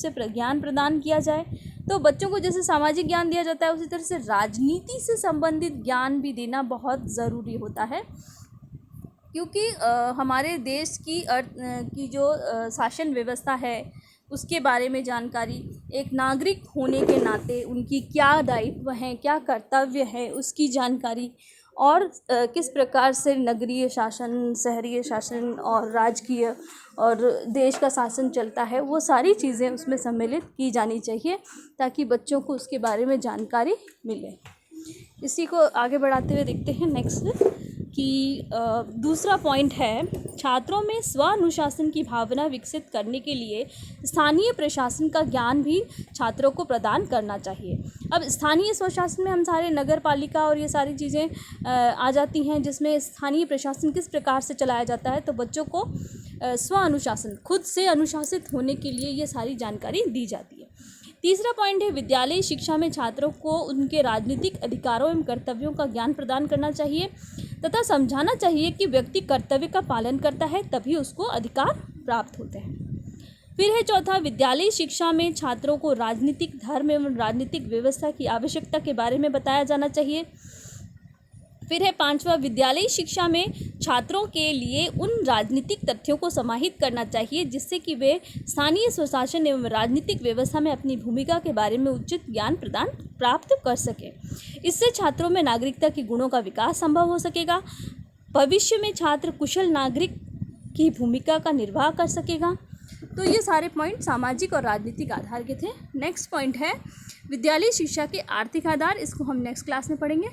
से ज्ञान प्रदान किया जाए। तो बच्चों को जैसे सामाजिक ज्ञान दिया जाता है उसी तरह से राजनीति से संबंधित ज्ञान भी देना बहुत ज़रूरी होता है, क्योंकि हमारे देश की जो शासन व्यवस्था है उसके बारे में जानकारी, एक नागरिक होने के नाते उनकी क्या दायित्व हैं, क्या कर्तव्य है उसकी जानकारी, और किस प्रकार से नगरीय शासन, शहरीय शासन और राजकीय और देश का शासन चलता है, वो सारी चीज़ें उसमें सम्मिलित की जानी चाहिए ताकि बच्चों को उसके बारे में जानकारी मिले। इसी को आगे बढ़ाते हुए देखते हैं नेक्स्ट कि दूसरा पॉइंट है, छात्रों में स्व अनुशासन की भावना विकसित करने के लिए स्थानीय प्रशासन का ज्ञान भी छात्रों को प्रदान करना चाहिए। अब स्थानीय स्वशासन में हम सारे नगर पालिका और ये सारी चीज़ें आ जाती हैं, जिसमें स्थानीय प्रशासन किस प्रकार से चलाया जाता है। तो बच्चों को स्व अनुशासन, खुद से अनुशासित होने के लिए ये सारी जानकारी दी जाती है। तीसरा पॉइंट है, विद्यालय शिक्षा में छात्रों को उनके राजनीतिक अधिकारों एवं कर्तव्यों का ज्ञान प्रदान करना चाहिए तथा समझाना चाहिए कि व्यक्ति कर्तव्य का पालन करता है तभी उसको अधिकार प्राप्त होते हैं। फिर है चौथा, विद्यालय शिक्षा में छात्रों को राजनीतिक धर्म एवं राजनीतिक व्यवस्था की आवश्यकता के बारे में बताया जाना चाहिए। फिर है पांचवा, विद्यालयी शिक्षा में छात्रों के लिए उन राजनीतिक तथ्यों को समाहित करना चाहिए जिससे कि वे स्थानीय स्वशासन एवं राजनीतिक व्यवस्था में अपनी भूमिका के बारे में उचित ज्ञान प्रदान प्राप्त कर सकें। इससे छात्रों में नागरिकता के गुणों का विकास संभव हो सकेगा। भविष्य में छात्र कुशल नागरिक की भूमिका का निर्वाह कर सकेगा। तो ये सारे पॉइंट सामाजिक और राजनीतिक आधार के थे। नेक्स्ट पॉइंट है विद्यालयी शिक्षा के आर्थिक आधार, इसको हम नेक्स्ट क्लास में पढ़ेंगे।